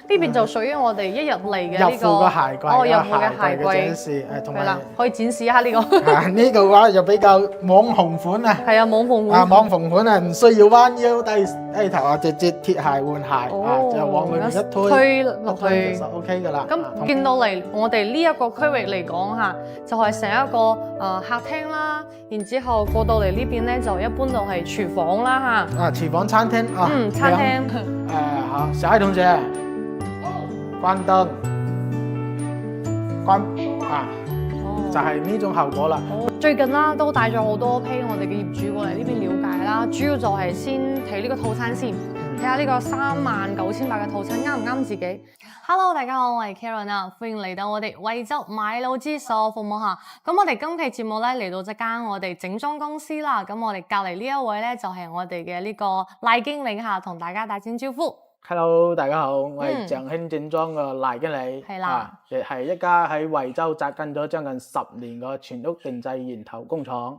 呢邊就屬於我哋一日嚟嘅入呢個戶嘅鞋櫃，入戶嘅鞋櫃展示，同係啦埋，可以展示一下呢個。呢個嘅話就比較網紅款啊。係啊，網紅啊，款。網紅款啊，唔需要彎腰低頭啊，直接鐵鞋換鞋就往裏面一推落去就 OK 噶啦。咁見到嚟我哋呢一個區域嚟講嚇，就係成一個客廳啦，然之後過到嚟呢邊咧就一般就係廚房啦嚇。廚房餐廳啊。餐廳。好，小愛同學，關燈，就係呢種效果啦。最近啦都帶咗好多批我哋嘅業主過嚟呢邊了解啦，主要就係先睇呢個套餐先，睇下呢個39,800嘅套餐啱唔啱自己。Hello， 大家好，我係 Karen 啊，歡迎嚟到我哋惠州買路之所服務下。咁我哋今期節目咧嚟到一間我哋整裝公司啦，咁我哋隔離呢一位咧就係我哋嘅呢個賴經理嚇，同大家打聲招呼。Hello， 大家好，我係鄭興整裝嘅賴經理，係啦，亦係一家喺惠州紮根咗將近10年嘅全屋定製研頭工廠，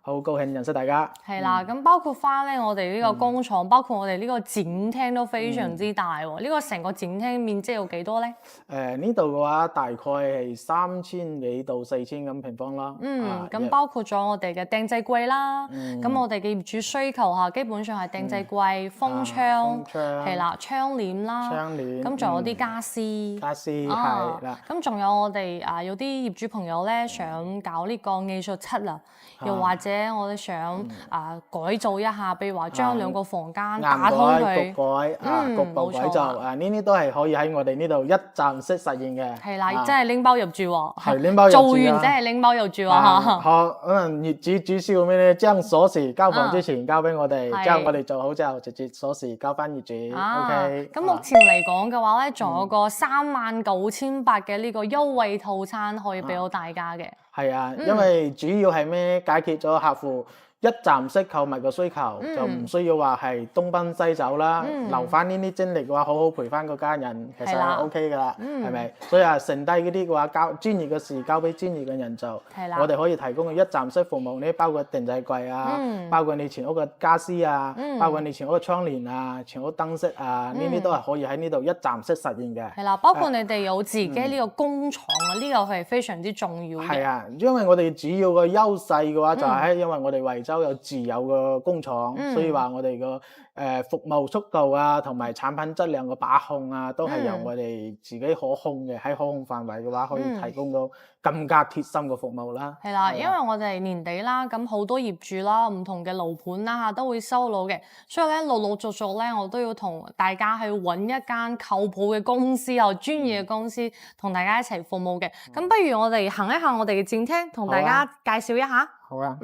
好高興認識大家。係啦，咁包括翻咧我哋呢個工廠，包括我哋呢個展廳都非常之大喎。呢個成個展廳面積有幾多咧？呢度嘅話大概係3000幾到4000咁平方啦。咁包括咗我哋嘅訂製櫃啦，咁我哋嘅業主需求下，基本上係訂製櫃、風窗，係啦。窗簾啦，咁仲有啲家私係啦，咁仲有我哋有啲業主朋友咧想搞呢個藝術漆啦，又或者我哋想改造一下，譬如話將兩個房間打通佢，局部改造呢啲都係可以喺我哋呢度一站式實現嘅。係啦，真係拎包入住喎，係拎包入住，做完真係拎包入住啊！好，可能業主主銷咩咧？將鎖匙交房之前交俾我哋，之後我哋做好之後直接鎖匙交翻業主。咁目前嚟講嘅話咧，仲有個39,800嘅呢個優惠套餐可以俾到大家嘅。係啊，因為主要係咩？解決咗客戶一站式購物嘅需求，就唔需要話係東奔西走啦，留翻呢啲精力嘅話，好好陪翻個家人，其實係 OK 噶啦，係咪？所以剩低嗰啲嘅話，專業嘅事交俾專業嘅人做，我哋可以提供嘅一站式服務呢，包括訂製櫃啊，包括你全屋嘅家私啊，包括你全屋嘅窗簾啊，全屋燈飾啊，呢啲都係可以喺呢度一站式實現嘅。係啦，包括你哋有自己呢個工廠啊，呢個係非常之重要嘅。係啊，因為我哋主要嘅優勢嘅話，就係因為我哋惠州有自有嘅工廠，所以話我哋個服務速度啊，同埋產品質量嘅把控啊，都係由我哋自己可控嘅。喺可控範圍嘅話，可以提供到更加貼心嘅服務啦。係啦，因為我哋年底啦，咁好多業主啦，唔同嘅樓盤啦都會收樓嘅，所以咧陸續續咧，我都要同大家去揾一間靠譜嘅公司，又專業嘅公司，同大家一齊服務嘅。咁不如我哋行一下我哋嘅展廳，同大家介紹一下。好啊。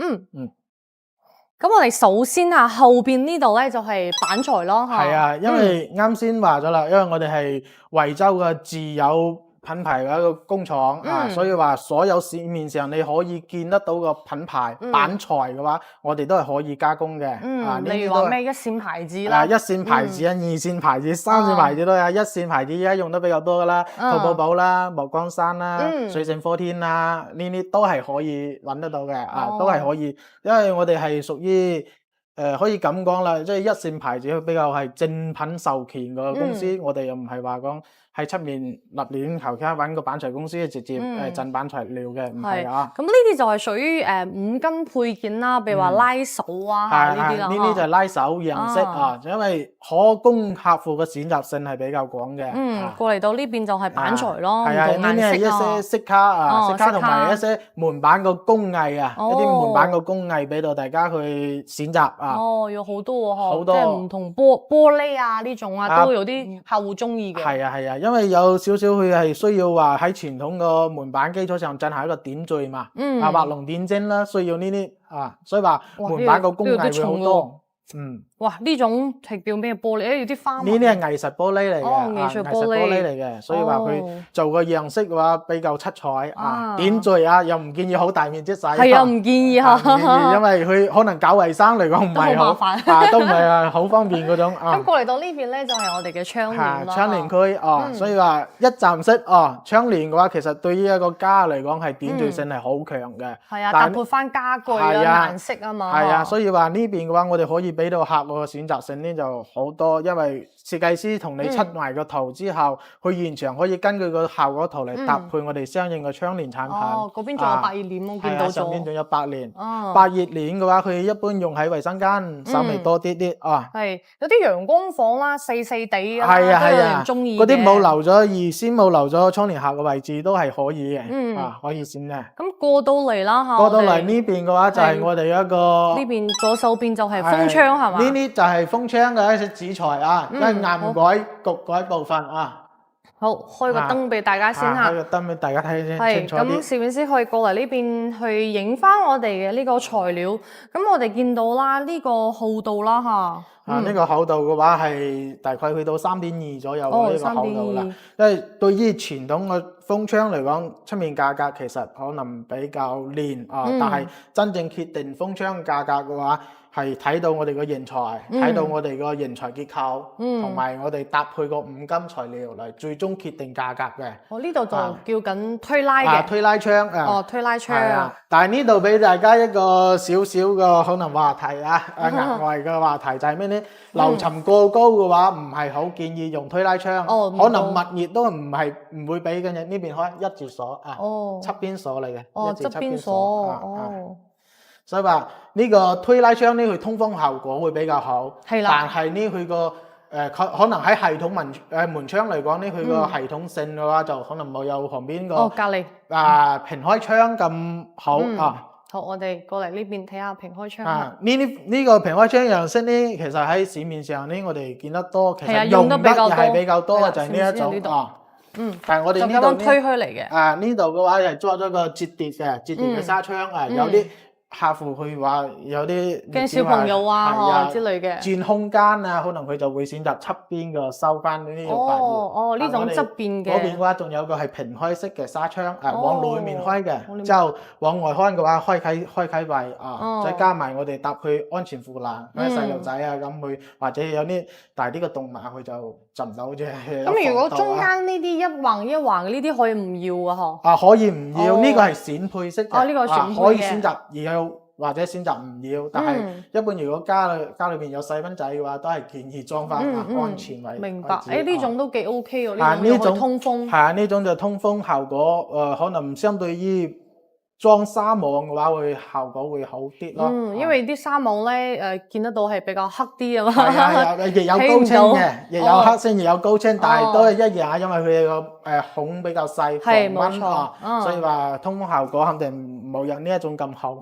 咁我哋首先後邊呢度咧就係板材咯。係啊，因為啱先話咗啦，因為我哋係惠州嘅自有品牌嘅一個工廠所以話所有市面上你可以見得到個品牌板材嘅話，我哋都係可以加工嘅。例如話咩一線牌子啦，一線牌子二線牌子、三線牌子都有。一線牌子而家用得比較多噶啦，淘寶寶啦、莫江山啦、水性科天啦，呢啲都係可以揾得到嘅。都係可以，因為我哋係屬於可以咁講啦，即係一線牌子比較係正品授權嘅公司，我哋又唔係話講喺出面立亂求其揾個板材公司直接進板材料嘅，唔係啊。咁呢啲就係屬於五金配件啦，譬如話拉手啊呢啲啦。呢啲就係拉手樣式因為可供客戶嘅選擇性係比較廣嘅。過嚟到呢邊就係板材咯，係啊，呢啲係一些色卡色卡同埋一些門板個工藝一啲門板個工藝俾到大家去選擇有好多好多即係唔同玻璃呢種都有啲客戶中意嘅。係啊，因為有少少佢係需要話喺傳統個門板基礎上進行一個點綴嘛，畫龍點睛啦，需要呢啲所以話門板個工藝會好多。哇！呢種係叫咩玻璃？要啲花紋。呢啲係藝術玻璃嚟嘅，藝術玻璃嚟嘅，所以話佢做個樣式嘅話比較七彩點綴又唔建議好大面積洗。係啊，唔建議因為佢可能搞衛生嚟講唔係好麻煩，都唔係好方便嗰種。咁過嚟到呢邊咧，就係我哋嘅窗簾啦。窗簾區所以話一站式窗簾嘅話，其實對於一個家嚟講係點綴性係好強嘅。係啊，搭配翻家具顏色啊嘛。係啊，所以話呢邊嘅話，我哋可以俾到客戶個選擇性咧就好多，因為設計師同你出埋個圖之後，佢現場可以根據個效果圖嚟搭配我哋相應嘅窗簾產品。哦，嗰邊仲有百葉簾，我見到咗。上邊仲有百葉。百葉簾嘅話，佢一般用喺衞生間，稍微多啲啲啊。係有啲陽光房啦，細細地啊，係啊都有人中意嘅。嗰啲冇留咗預先冇留咗窗簾下嘅位置都係可以嘅，可以選嘅。咁過到嚟啦嚇，過到嚟呢邊嘅話就係我哋一個呢邊左手邊就係風窗係嘛？呢啲就係風窗嘅一啲紙材啊，即係岩改、焗改部分啊。好，開個燈俾大家先嚇。開個燈俾大家睇先清楚啲。咁攝影師可以過嚟呢邊去影翻我哋嘅呢個材料。咁我哋見到啦，呢個厚度啦嚇。呢個厚度嘅話係大概去到3.2左右嘅呢個厚度啦。因為對於傳統嘅風窗嚟講，出面價格其實可能比較廉啊，但係真正決定風窗價格嘅話，係睇到我哋個人材，睇到我哋個人材結構，同埋我哋搭配個五金材料嚟最終決定價格嘅。我呢度就叫緊推拉嘅。推拉窗啊。推拉窗。但係呢度俾大家一個少少嘅可能話題啊，額外嘅話題就係咩呢？樓層過高嘅話，唔係好建議用推拉窗，可能密熱都唔會俾嘅。呢邊開一節鎖啊，側邊鎖嚟嘅，一節側邊鎖。所以話呢個推拉窗呢，佢通風效果會比較好，但係呢佢個可能喺系統門窗嚟講呢，佢個系統性嘅話就可能冇有旁邊個隔離平開窗咁好啊。好，我哋過嚟呢邊睇下平開窗。呢個平開窗樣式呢，其實喺市面上呢，我哋見得多，其實用得又係比較多嘅就係呢一種啊。但係我哋呢度推開嚟嘅。呢度嘅話係裝咗個摺疊嘅紗窗啊，有啲客戶佢話有啲驚小朋友啊之類嘅轉空間啊，可能佢就會選擇側邊個收翻呢個白葉。呢種側邊嘅。嗰邊嘅話仲有個係平開式嘅紗窗，往裏面開嘅，之後往外開嘅話開啓位啊，再加埋我哋搭配安全護欄，細路仔啊咁佢或者有啲大啲嘅動物佢就浸唔到啫。咁如果中間呢啲一橫一橫呢啲可以唔要啊？可以唔要，呢個係選配式嘅。呢個選配嘅。可以選擇而或者選擇唔要，但係一般如果家裏邊有細蚊仔嘅話，都係建議裝翻安全位。明白，呢種都幾 OK 喎，呢種通風。係啊，呢種就通風效果，可能相對於裝紗網嘅話，會效果會好啲咯。因為啲紗網咧見得到係比較黑啲啊嘛。亦有高清嘅，亦有黑色，亦有高清，但係都係一樣，因為佢哋個孔比較細，防蚊啊，所以話通風效果肯定冇有呢一種咁好。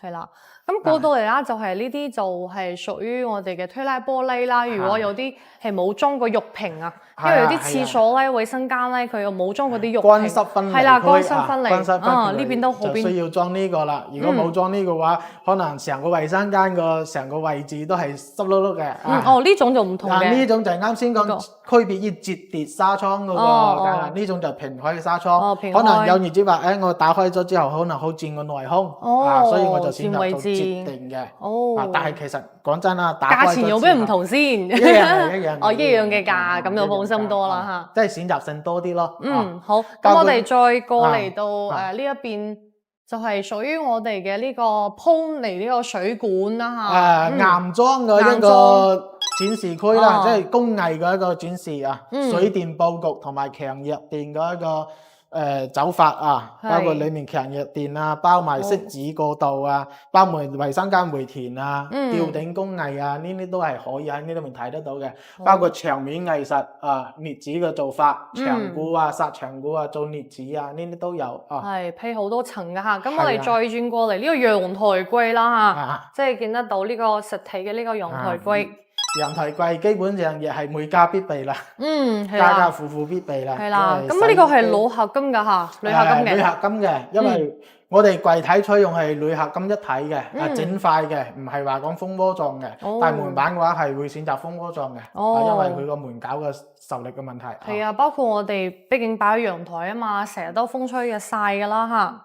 係啦。咁過到嚟啦，就係呢啲就係屬於我哋嘅推拉玻璃啦。如果有啲係冇裝過浴屏啊，因為有啲廁所咧、衛生間咧，佢又冇裝嗰啲浴屏。乾濕分離。係啦，乾濕分離。呢邊都好。就需要裝呢個啦。如果冇裝呢個話，可能成個衛生間成個位置都係濕漉漉嘅。呢種就唔同嘅。呢種就係啱先講區別於摺疊紗窗嗰個，呢種就平開嘅紗窗。可能有業主話，我打開咗之後，可能好佔個內空，所以我就選擇做設定嘅。但係其實講真啦，價錢有咩唔同先？一樣。一樣嘅價，咁就放心多啦嚇。即係選擇性多啲咯。好。咁我哋再過嚟到呢一邊，就係屬於我哋嘅呢個鋪嚟呢個水管啦嚇。岩裝嘅一個展示區啦，即係工藝嘅一個展示啊。水電佈局同埋強弱電嘅一個走法啊，包括裡面強弱電啊，包埋色紙過渡啊，包埋衞生間回填啊，吊頂工藝啊，呢啲都係可以喺呢度面睇得到嘅。包括牆面藝術啊，鑷紙嘅做法，牆鼓啊、殺牆鼓啊、做鑷紙啊，呢啲都有啊。係批好多層㗎嚇。咁我哋再轉過嚟呢個陽台櫃啦嚇，即係見得到呢個實體嘅呢個陽台櫃。陽台櫃基本上亦係每家必備啦，家家戶戶必備啦。係啦，咁呢個係鋁合金㗎嚇，鋁合金嘅。鋁合金嘅，因為我哋櫃體採用係鋁合金一體嘅，整塊嘅，唔係話講蜂窩狀嘅。但係門板嘅話係會選擇蜂窩狀嘅，因為佢個門鉸嘅受力嘅問題。係啊，包括我哋畢竟擺喺陽台啊嘛，成日都風吹日曬㗎啦嚇。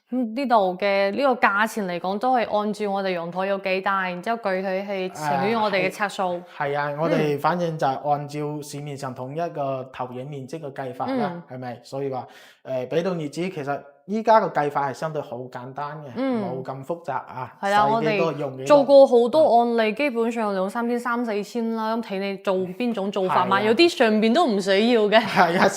呢度嘅呢個價錢嚟講，都係按照我哋陽台有幾大，然之後具體係乘於我哋嘅尺數。係啊，我哋反正就係按照市面上統一個投影面積嘅計法啦，係咪？所以話俾到業主其實依家個計法係相對好簡單嘅，冇咁複雜啊。係啊，我使幾多用幾多。做過好多案例，基本上2、3千、3、4千啦。咁睇你做邊種做法嘛，有啲上邊都唔需要嘅。係啊，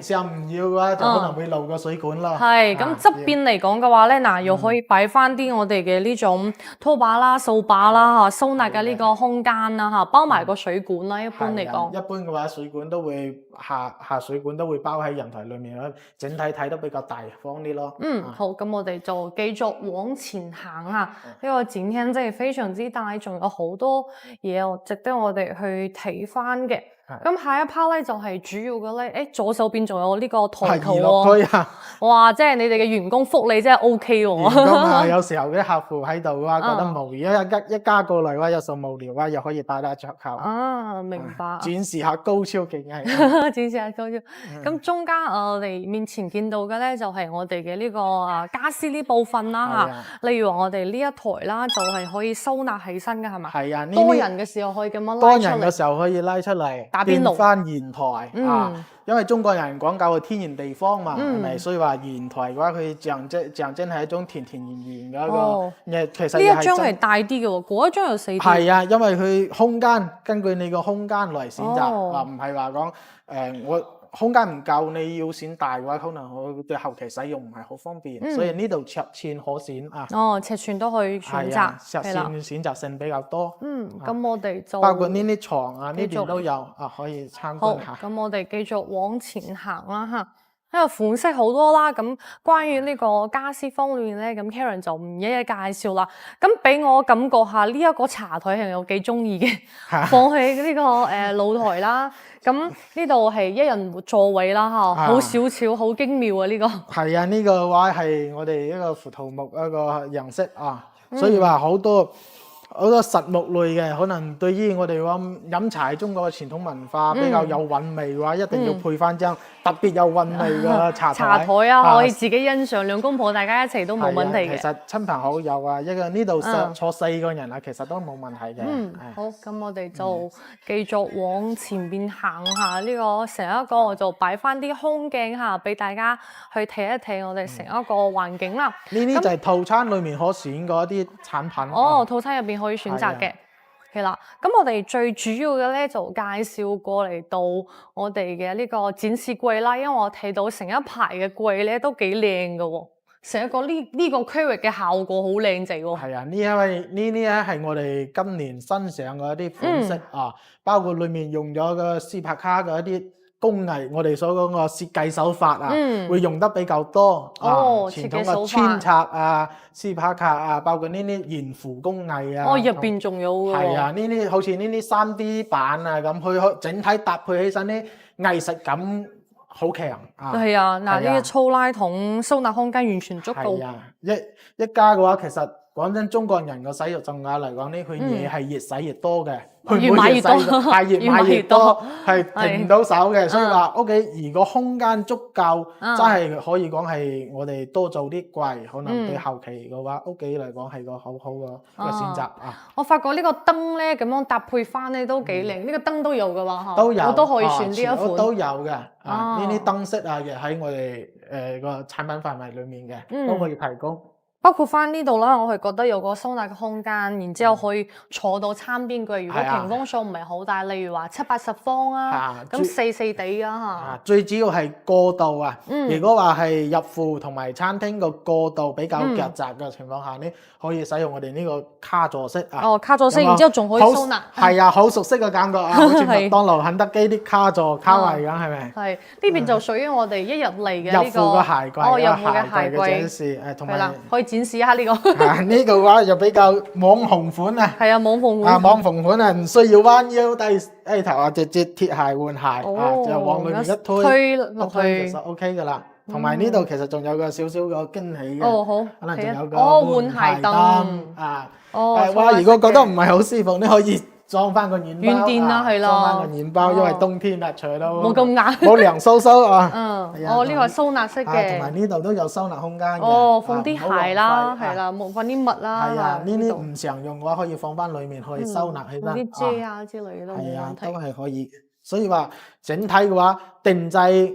上唔要嘅話，就可能會漏個水管咯。係咁側邊嚟講嘅話咧，嗱又可以擺翻啲我哋嘅呢種拖把啦、掃把啦嚇，收納嘅呢個空間啦嚇，包埋個水管啦。一般嚟講，一般嘅話，水管都會下水管都會包喺人台裡面，整體睇得比較大方啲咯。好，咁我哋就繼續往前行啊！呢個展廳真係非常之大，仲有好多嘢值得我哋去睇翻嘅。咁下一 part 咧就係主要嘅咧，左手邊仲有呢個台球喎。哇！即係你哋嘅員工福利真係 OK 喎。員工啊，有時候啲客戶喺度嘅話覺得無聊，一家過嚟嘅話有時候無聊嘅話，又可以打桌球。啊，明白。展示下高超技藝。展示下高超。咁中間我哋面前見到嘅咧就係我哋嘅呢個傢俬呢部分啦嚇。例如話我哋呢一台啦，就係可以收納起身嘅係咪？係啊。多人嘅時候可以咁樣拉出嚟。多人嘅時候可以拉出嚟。變翻圓台因為中國人講究嘅天然地方嘛，係咪？所以話圓台嘅話，佢象徵係一種甜甜圓圓嘅一個。其實呢一張係大啲嘅喎，嗰一張有4啲。係啊，因為佢空間根據你個空間嚟選擇，唔係話講我空間唔夠，你要選大嘅話，可能我對後期使用唔係好方便，所以呢度尺寸可選啊。尺寸都可以選擇，尺寸選擇性比較多。咁我哋就包括呢啲床啊，呢邊都有可以參觀下。好，咁我哋繼續往前行啦嚇。因為款式好多啦，咁關於呢個家私方面咧，咁 Karen 就唔一一介紹啦。咁俾我感覺下呢一個茶台係我幾中意嘅，放喺呢個露台啦。咁呢度係1人座位啦嚇，好小巧，好精妙啊呢個。係啊，呢個話係我哋一個胡桃木一個樣式所以話好多實木類嘅，可能對於我哋話飲茶係中國嘅傳統文化比較有韻味嘅話，一定要配翻張特別有韻味嘅茶台可以自己欣賞，兩公婆大家一齊都冇問題嘅。其實親朋好友一個呢度坐4個人其實都冇問題嘅。好，咁我哋就繼續往前邊行下呢個成一個，我就擺翻啲空鏡下俾大家去睇一睇我哋成一個環境啦。呢啲就係套餐裡面可選嘅一啲產品。套餐入邊可以選擇嘅。係啦，咁我哋最主要嘅咧就介紹過嚟到我哋嘅呢個展示櫃啦，因為我睇到成一排嘅櫃咧都幾靚嘅喎，成一個呢個區域嘅效果好靚仔喎。係啊，呢啲咧係我哋今年新上嘅一啲款式包括裡面用咗個斯帕卡嘅一啲工藝，我哋所講個設計手法會用得比較多傳統嘅穿插斯帕卡包括呢啲懸浮工藝入邊仲有喎。係啊，呢啲好似呢啲3D 版咁，佢整體搭配起身啲藝術感好強係啊，嗱呢啲粗拉筒收納空間完全足夠。係啊，一家嘅話，其實講真，中國人嘅使用習慣嚟講呢，佢嘢係越使越多嘅。越買越多，越買越多，係停唔到手嘅。所以話屋企如果空間足夠，真係可以講係我哋多做啲櫃，可能對後期嘅話，屋企嚟講係個好好嘅一個選擇我發覺呢個燈咧咁樣搭配翻咧都幾靚，呢個燈都有嘅話都有，我都可以選呢一款。都有嘅。呢啲燈飾亦喺我哋個產品範圍裡面嘅，都可以提供。包括翻呢度啦，我係覺得有個收納嘅空間，然之後可以坐到餐邊櫃。如果屏風數唔係好大，例如話70-80方咁細地最主要係過道如果話係入戶同埋餐廳個過道比較夾窄嘅情況下呢，可以使用我哋呢個卡座式卡座式，然之後仲可以收納。係啊，好熟悉嘅感覺好似麥當勞、肯德基啲卡座卡位咁，係咪？係呢邊就屬於我哋一入嚟嘅呢個入戶嘅鞋櫃，入戶嘅鞋櫃展示同埋可以展示一下呢個。呢個話就比較網紅款係啊，網紅款。網紅款唔需要彎腰低頭直接脫鞋換鞋就往裏面一推落去，其實 OK 噶啦。同埋呢度其實仲有個少少個驚喜嘅，好，可能仲有個換鞋燈哇！如果覺得唔係好舒服，你可以裝翻個軟墊啦，係啦，裝翻個軟包，因為冬天除到冇咁硬，冇涼颼颼呢個係收納式嘅，同埋呢度都有收納空間嘅，放啲鞋啦，係啦，放啲襪啦，係啊，呢啲唔常用嘅話可以放翻裡面，可以收納起身，啲遮之類嘅都冇問題，都係可以。所以話整體嘅話，定製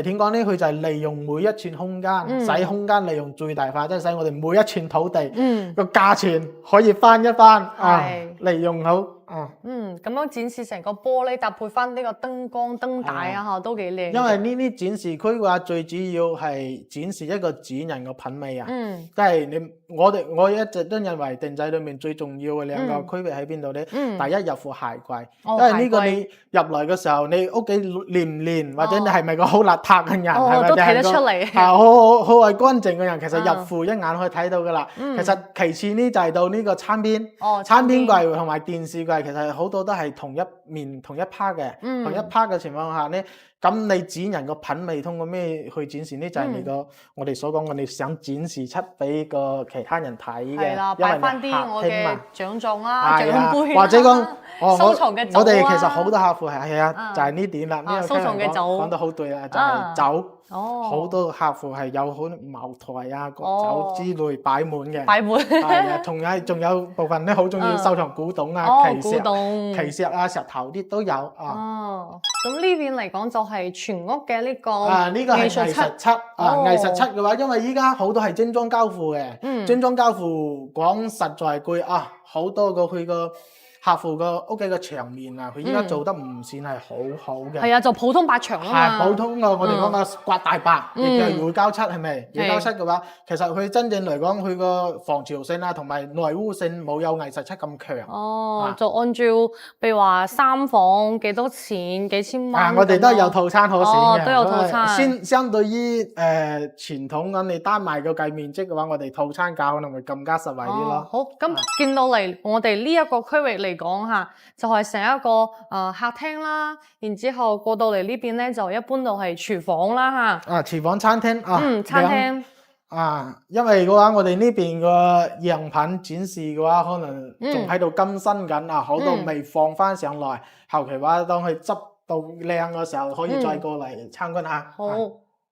點講咧？佢就係利用每一寸空間，使空間利用最大化，即係使我哋每一寸土地個價錢可以翻一翻啊，利用好啊。咁樣展示成個玻璃搭配翻呢個燈光燈帶啊，嚇都幾靚。因為呢啲展示區嘅話，最主要係展示一個主人嘅品味啊。即係我一直都認為定製裏面最重要嘅兩個區域喺邊度咧？第一入貨鞋櫃，因為呢個你入嚟嘅時候，你屋企亂唔亂，或者你係咪個好邋遢嘅人，係咪都睇得出嚟。好愛乾淨嘅人，其實入戶一眼可以睇到噶啦。其實其次呢就係到呢個餐邊，餐邊櫃同埋電視櫃，其實好多都係同一面同一 part 嘅，同一 part 嘅情況下咧。咁你展人個品味通過咩去展示呢？就係你個我哋所講，我哋想展示出俾個其他人睇嘅，因為翻啲我嘅獎狀啦、獎杯或者講收藏嘅酒啊。我哋其實好多客戶係啊，就係呢點啦。呢個收藏嘅酒講得好對啦，就係酒。好多客戶係有好茅台啊、國酒之類擺滿嘅。擺滿係啊，仲有部分咧好中意收藏古董啊、奇石啊、石頭啲都有啊。咁呢邊嚟講就係全屋嘅呢個呢個係藝術漆啊，藝術漆嘅話，因為依家好多係精裝交付嘅，精裝交付講實在句啊，好多個佢個客戶個屋企嘅牆面啊，佢依家做得唔算係好好嘅。係啊，就普通白牆啊嘛。係普通嘅，我哋講嘅刮大白，亦叫乳膠漆係咪？乳膠漆嘅話，其實佢真正嚟講，佢個防潮性啊，同埋耐污性冇有藝術漆咁強。就按照譬如話3房幾多錢，幾千蚊。我哋都有套餐可選嘅。都有套餐。相對於傳統咁，你單賣個計面積嘅話，我哋套餐價可能會更加實惠啲咯。好，咁見到嚟我哋呢一個區域嚟講嚇，就係成一個客廳啦，然之後過到嚟呢邊咧就一般都係廚房啦嚇。廚房餐廳餐廳因為嘅話，我哋呢邊個樣品展示嘅話，可能仲喺度更新緊啊，好多未放翻上來，後期話當佢執到靚嘅時候，可以再過嚟參觀下。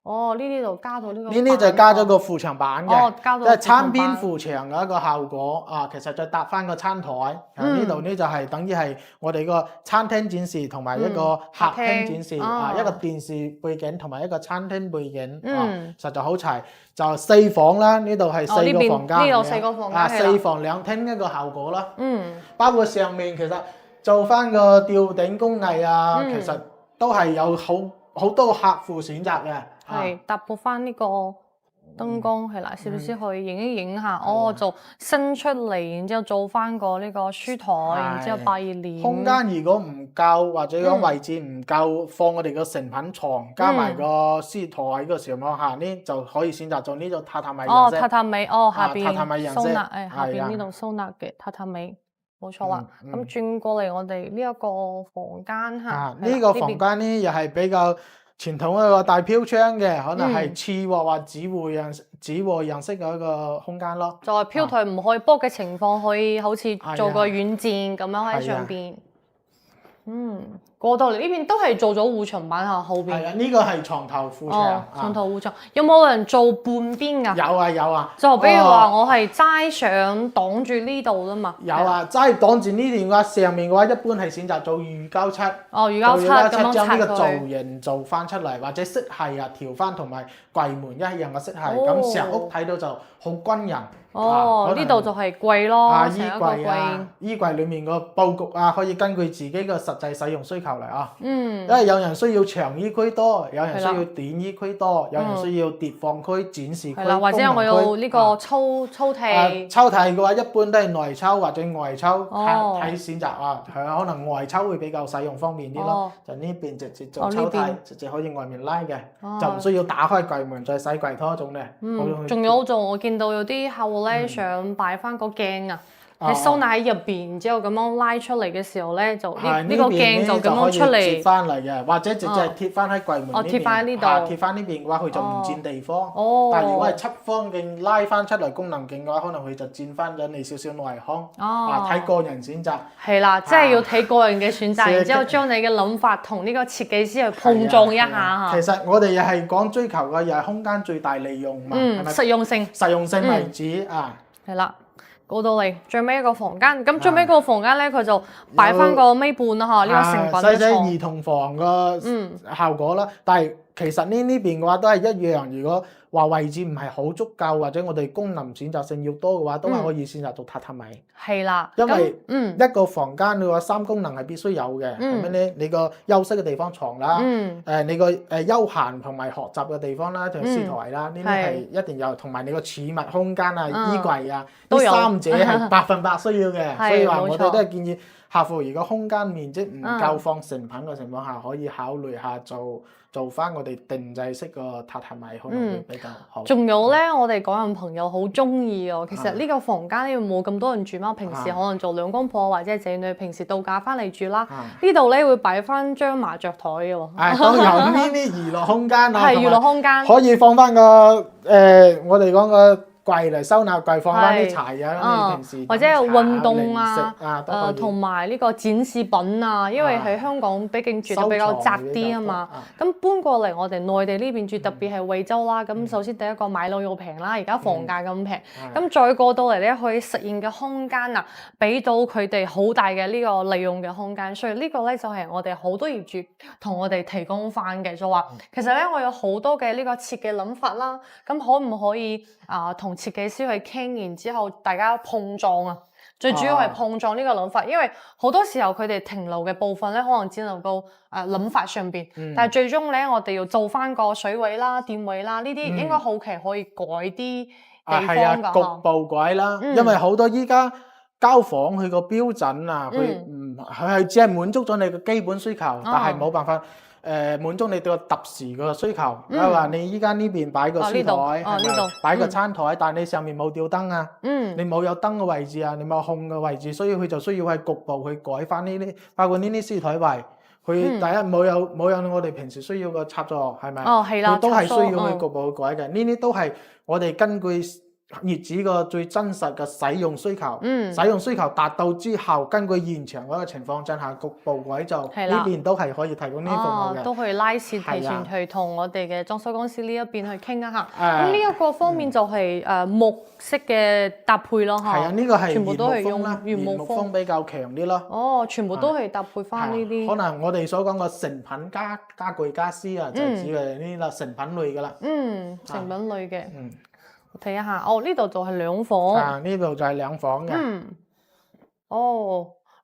好，呢啲就加到呢個。呢啲就加咗個扶牆板嘅，即係餐邊扶牆嘅一個效果啊。其實再搭翻個餐台，呢度呢就係等於係我哋個餐廳展示同埋一個客廳展示一個電視背景同埋一個餐廳背景實在好齊。就4房啦，呢度係4個房間，呢度4個房間4房2廳一個效果啦。包括上面其實做翻個吊頂工藝啊，其實都係有好多客戶選擇嘅。係搭配翻呢個燈光係啦，是不是可以影一影下？就伸出嚟，然之後做翻個呢個書台，然之後擺熱簾。空間如果唔夠或者講位置唔夠，放我哋個成品床加埋個書台個情況下呢，就可以選擇做呢種榻榻米形式。榻榻米下邊榻榻米形式，下邊呢度收納嘅榻榻米。冇錯啦，咁轉過嚟我哋呢一個房間嚇。呢個房間呢又係比較傳統一個大飄窗嘅，可能係次臥或子臥樣式嘅一個空間咯。就係飄台唔可以卜嘅情況，可以好似做個軟墊咁樣喺上邊。過到嚟呢邊都係做咗護牆板後邊。係啊，呢個係床頭護牆。床頭護牆有冇人做半邊㗎？有啊。就比如話我係齋上擋住呢度啦嘛。有啊，齋擋住呢段嘅話，上面嘅話一般係選擇做乳膠漆。乳膠漆咁樣將呢個造型做翻出嚟，或者色系調翻同埋櫃門一樣嘅色系，咁成屋睇到就好軍人。呢度就係櫃咯，衣櫃裡面個佈局啊，可以根據自己嘅實際使用需求嚟啊。因為有人需要長衣區多，有人需要短衣區多，有人需要疊放區、展示區、功能區。或者我有呢個抽屜。抽屜嘅話，一般都係內抽或者外抽，睇選擇啊。可能外抽會比較使用方便啲咯。就呢邊直接做抽屜，直接可以外面拉嘅，就唔需要打開櫃門再洗櫃拖種嘅。仲有我見到有啲客戶咧想擺翻個鏡啊，喺收納喺入邊，然之後咁樣拉出嚟嘅時候咧，就呢個鏡就咁樣出嚟，接翻嚟嘅，或者直接貼翻喺櫃門呢邊。貼翻喺呢度。貼翻呢邊嘅話，佢就唔佔地方。但係如果係側方鏡拉翻出嚟功能鏡嘅話，可能佢就佔翻咗你少少內腔。睇個人選擇。係啦，即係要睇個人嘅選擇，然之後將你嘅諗法同呢個設計師去碰撞一下。其實我哋又係講追求嘅，又係空間最大利用嘛，係咪？實用性。實用性為主啊。係啦。過到嚟最尾一個房間，咁最尾嗰個房間咧，佢就擺翻個尾半啦嚇，呢個成品嘅床。細兒童房個效果啦，但係其實呢邊嘅話都係一樣，如果話位置唔係好足夠，或者我哋功能選擇性要多嘅話，都係可以選擇做榻榻米。係啦，因為一個房間嘅話3功能係必須有嘅，係咩咧？你個休息嘅地方床啦，你個休閒同埋學習嘅地方啦，就係書台啦，呢啲係一定有，同埋你個儲物空間啊、衣櫃啊，呢三者係100%需要嘅。所以話我哋都係建議客戶，如果空間面積唔夠放成品嘅情況下，可以考慮下做翻我哋定制式個榻榻米，可能會比較好。仲有咧，我哋港人朋友好中意哦。其實呢個房間咧冇咁多人住嘛，平時可能做兩公婆或者仔女，平時度假翻嚟住啦。呢度咧會擺翻張麻雀台嘅喎。都有呢啲娛樂空間啊，係娛樂空間，可以放翻個我哋講個櫃嚟收納櫃，放翻啲柴啊，平時或者係運動啊，同埋呢個展示品啊，因為喺香港畢竟住得比較窄啲啊嘛。咁搬過嚟我哋內地呢邊住，特別係惠州啦。咁首先第一個買樓又平啦，而家房價咁平。咁再過到嚟咧，可以實現嘅空間啊，俾到佢哋好大嘅呢個利用嘅空間。所以呢個咧就係我哋好多業主同我哋提供翻嘅，就話其實咧我有好多嘅呢個設計諗法啦。咁可唔可以同設計師去傾，然之後大家碰撞啊？最主要係碰撞呢個諗法，因為好多時候佢哋停留嘅部分咧，可能只能夠諗法上邊，但係最終咧，我哋要做翻個水位啦、電位啦，呢啲應該後期可以改啲地方㗎。局部改啦，因為好多依家交房佢個標準啊，佢係只係滿足咗你嘅基本需求，但係冇辦法。滿足你對個特時嘅需求，例如話你依家呢邊擺個書台，擺個餐台，但係你上面冇吊燈啊，你冇有燈嘅位置啊，你冇控嘅位置，所以佢就需要係局部去改翻呢啲，包括呢啲書台位，佢第一冇有我哋平時需要嘅插座，係咪？佢都係需要去局部去改嘅，呢啲都係我哋根據業主個最真實嘅使用需求，使用需求達到之後，根據現場嗰個情況進行局部改造，呢邊都係可以提供呢啲服務嘅。都可以拉線提前去同我哋嘅裝修公司呢一邊去傾一下。咁呢一個方面就係木式嘅搭配咯，嚇。係啊，呢個係全部都係用原木風比較強啲咯。全部都係搭配翻呢啲。可能我哋所講嘅成品家具家私啊，就指嘅呢啦成品類噶啦。成品類嘅。我睇一下，呢度就係兩房。呢度就係兩房嘅。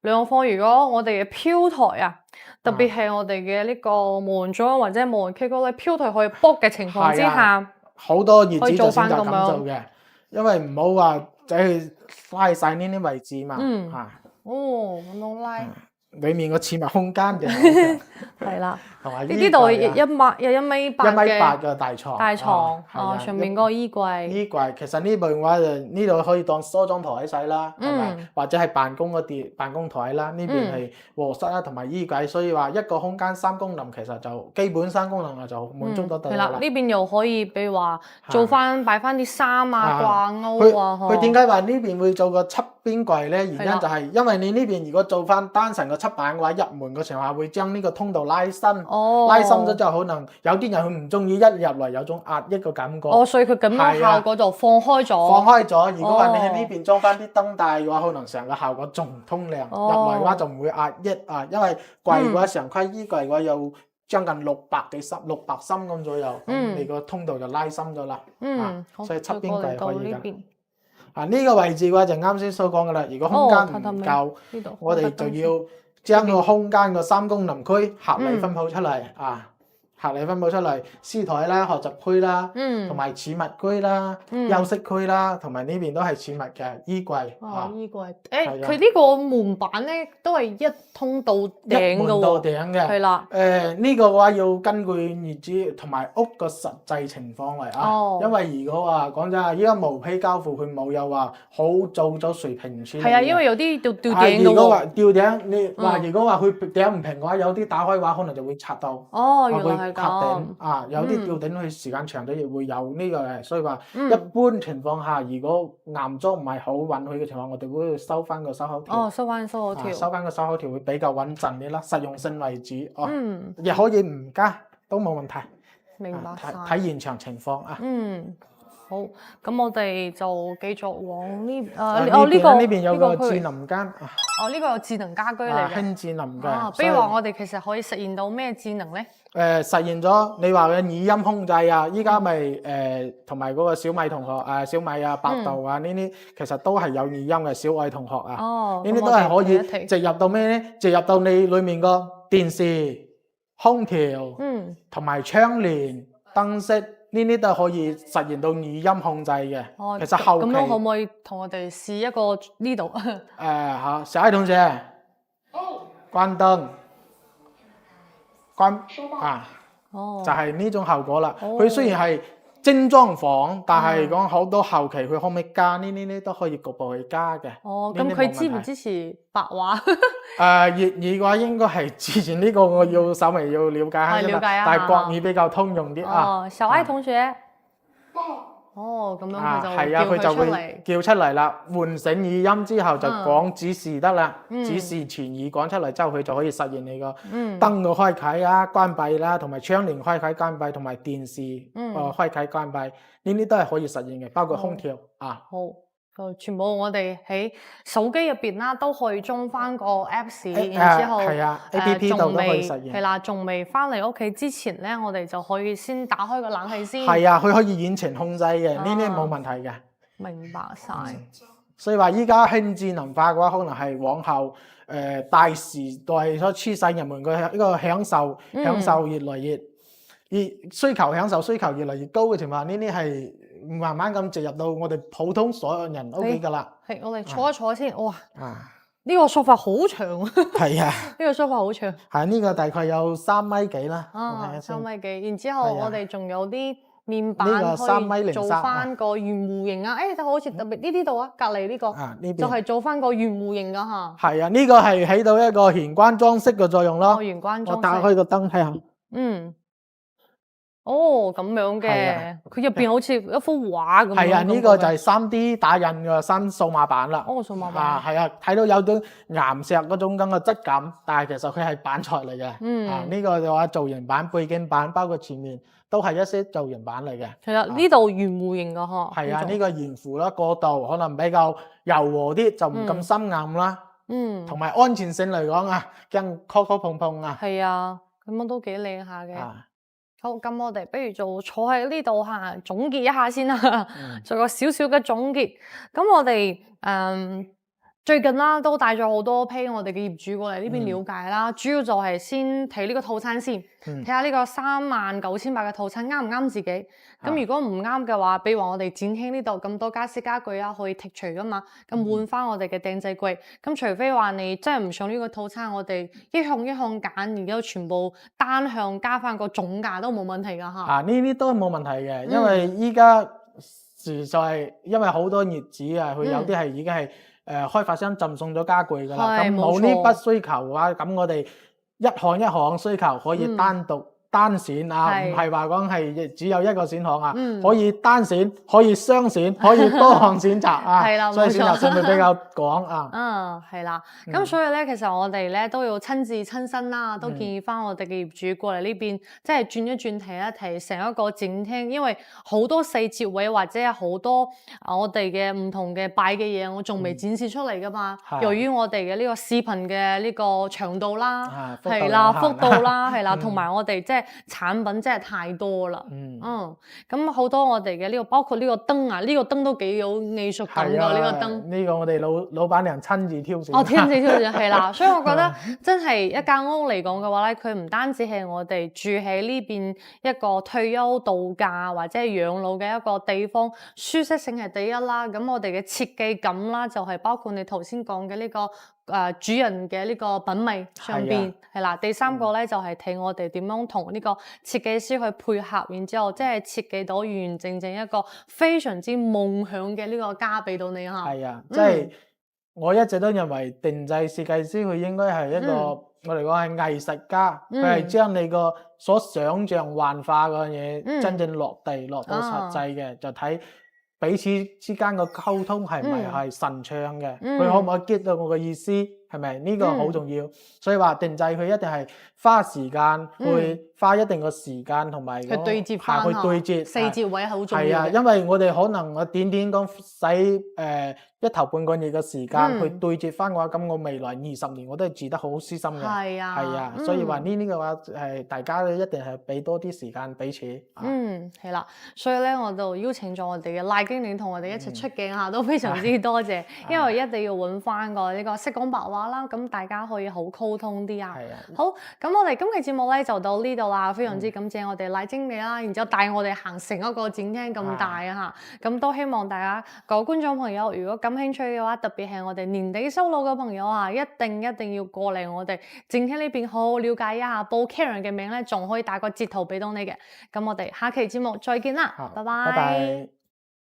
兩房如果我哋嘅飄台啊，特別係我哋嘅呢個無人裝或者無人 K 歌咧，飄台可以卜嘅情況之下，好多業主就選擇咁做嘅，因為唔好話就係拉晒呢啲位置嘛。咁樣拉。裡面個儲物空間就係啦，同埋呢度有1.8嘅大床，上面嗰個衣櫃。衣櫃其實呢部嘅話就呢度可以當梳妝台使啦，係咪？或者係辦公台啦，呢邊係臥室啦，同埋衣櫃，所以話一個空間3功能，其實就基本3功能就滿足得到啦。係啦，呢邊又可以比如話做翻擺翻啲衫啊、掛鈎啊。佢點解話呢邊會做個側邊櫃咧？原因就係因為你呢邊如果做翻單層嘅側板嘅話，入門嘅時候會將呢個通道拉伸，拉伸咗就可能有啲人佢唔中意一入嚟有種壓抑嘅感覺。所以佢咁樣效果就放開咗。放開咗，如果話你喺呢邊裝翻啲燈帶嘅話，可能成個效果仲通亮。入嚟嘅話就唔會壓抑啊，因為櫃嘅話常規衣櫃嘅話有將近600深咁左右，你個通道就拉深咗啦。所以側邊櫃可以㗎。呢個位置嘅話就啱先所講嘅啦，如果空間唔夠，我哋就要將個空間個3功能區合理分佈出嚟合理分佈出嚟，書台啦、學習區啦，同埋儲物區啦、休息區啦，同埋呢邊都係儲物嘅衣櫃。衣櫃，佢呢個門板咧都係一通到頂嘅一門到頂嘅。係啦。呢個嘅話要根據業主同埋屋個實際情況嚟因為如果話講真啊，依家毛坯交付佢冇有話好做咗水平處理。係啊，因為有啲吊頂嘅喎。如果話吊頂，你話如果話佢頂唔平嘅話，有啲打開嘅話可能就會拆到。原來係咁。有啲吊頂佢時間長咗亦會有呢個嘅，所以話一般情況下，如果岩裝唔係好允許嘅情況，我哋會收翻個收口條。收翻收口條。收翻個收口條會比較穩陣啲啦，實用性為主。亦可以唔加都冇問題。明白晒。睇現場情況好，咁我哋就繼續往呢呢邊有個智能間。哦，呢個有智能家居嚟嘅。輕智能嘅。比如話我哋其實可以實現到咩智能咧？實現咗你話嘅語音控制啊，依家咪同埋嗰個小米同學小米啊、百度啊呢啲，其實都係有語音嘅。小愛同學啊，呢啲都係可以植入到咩咧？植入到你裡面個電視、空調，同埋窗簾、燈飾，呢啲都係可以實現到語音控制嘅。其實後期咁樣可唔可以同我哋試一個呢度？好，小愛同學，關燈。就係呢種效果啦。佢雖然係精裝房，但係講好多後期佢可唔可以加呢都可以局部去加嘅。咁佢支唔支持白話？粵語嘅話應該係支持呢個，我要稍微要了解下啫嘛。但係國語比較通用啲啊。小愛同學。咁樣佢就會叫出嚟啦，喚醒語音之後就講指示得啦，指示全語講出嚟之後，佢就可以實現你個燈嘅開啟啊、關閉啦，同埋窗簾開啟關閉，同埋電視開啟關閉，呢啲都係可以實現嘅，包括空調啊。好，全部我哋喺手機入邊啦，都可以裝翻個 Apps，然之後APP 度都可以實現。係啦，仲未翻嚟屋企之前咧，我哋就可以先打開個冷氣先。係啊，佢可以遠程控制嘅，呢啲冇問題嘅。明白晒。所以話依家輕智能化嘅話，可能係往後大時代所趨勢，人們嘅呢個享受越來越需求越來越高嘅情況下，呢啲係慢慢咁植入到我哋普通所有人屋企噶啦。係，我哋坐一坐先。哇！呢個梳化好長啊。係啊，呢個梳化好長。係呢個大概有3米幾啦。3米幾。然之後我哋仲有啲面板可以做翻個圓弧形啊。就好似特別呢啲度啊，隔離呢個就係做翻個圓弧形噶嚇。係啊，呢個係起到一個玄關裝飾嘅作用咯。玄關裝飾。我打開個燈睇下。咁樣嘅，佢入邊好似一幅畫咁。係啊，呢個就係3D 打印嘅新數碼版啦。數碼版。係啊，睇到有種岩石嗰種咁嘅質感，但係其實佢係板材嚟嘅。呢個嘅話造型板、背景板，包括前面都係一些造型板嚟嘅。其實呢度圓弧形嘅嗬。係啊，呢個圓弧啦，過渡可能比較柔和啲，就唔咁生硬啦。同埋安全性嚟講啊，驚磕碰碰啊。係啊，咁樣都幾靚下嘅。好，咁我哋不如就坐喺呢度嚇，總結一下先啦，做個少少嘅總結。咁我哋最近啦，都帶咗好多批我哋嘅業主過嚟呢邊了解啦。主要就係先睇呢個套餐先，睇下呢個39,800嘅套餐啱唔啱自己。咁如果唔啱嘅話，比如話我哋展廳呢度咁多家私家具啊，可以剔除噶嘛，咁換翻我哋嘅定製櫃。咁除非話你真係唔想呢個套餐，我哋一項一項揀，然之後全部單項加翻個總價都冇問題噶嚇。呢啲都係冇問題嘅，因為依家實在因為好多業主啊，佢有啲係已經係開發商贈送咗家具㗎啦，咁冇呢筆需求嘅話，咁我哋一項一項需求可以單獨單選啊，唔係話講係只有一個選項啊，可以單選，可以雙選，可以多項選擇啊，係啦，所以選擇性會比較廣啊。係啦，咁所以咧，其實我哋咧都要親自親身啦，都建議翻我哋嘅業主過嚟呢邊，即係轉一轉睇一睇成一個展廳，因為好多細節位或者係好多我哋嘅唔同嘅擺嘅嘢，我仲未展示出嚟噶嘛。由於我哋嘅呢個視頻嘅呢個長度啦，係啦，幅度啦，係啦，同埋我哋即係產品真係太多啦。咁好多我哋嘅呢個包括呢個燈啊，呢個燈都幾有藝術感㗎，呢個燈。呢個我哋老闆娘親自挑選。親自挑選係啦，所以我覺得真係一間屋嚟講嘅話咧，佢唔單止係我哋住喺呢邊一個退休度假或者係養老嘅一個地方，舒適性係第一啦。咁我哋嘅設計感啦，就係包括你頭先講嘅呢個主人嘅呢個品味上邊係啦。第三個咧就係睇我哋點樣同呢個設計師去配合，然之後即係設計到完完整整一個非常之夢想嘅呢個家俾到你嚇。係啊，即係我一直都認為定製設計師佢應該係一個我哋講係藝術家，佢係將你個所想像幻化嗰樣嘢真正落地落到實際嘅，就睇彼此之間個溝通係咪係順暢嘅，佢可唔可以 get 到我嘅意思？係咪？呢個好重要。所以話定制佢一定係花時間去花一定個時間同埋去對接翻，去對接細節位係好重要嘅。係啊，因為我哋可能我短短咁使一頭半個月嘅時間去對接翻嘅話，咁我未來20年我都係住得好舒心嘅。係啊，所以話呢個話大家咧一定係俾多啲時間彼此。係啦，所以咧我就邀請咗我哋嘅賴經理同我哋一齊出鏡下，都非常之多謝，因為一定要揾翻個呢個識講白話啦，咁大家可以好溝通啲啊。好，咁我哋今期節目咧就到呢度啦，非常之感謝我哋賴經理啦，然之後帶我哋行成一個展廳咁大啊嚇，咁都希望大家各位觀眾朋友如果感興趣嘅話，特別係我哋年底收樓嘅朋友啊，一定要過嚟我哋展廳呢邊好好了解一下，報 Karen 嘅名咧，仲可以打個折頭俾到你嘅。咁我哋下期節目再見啦，拜拜。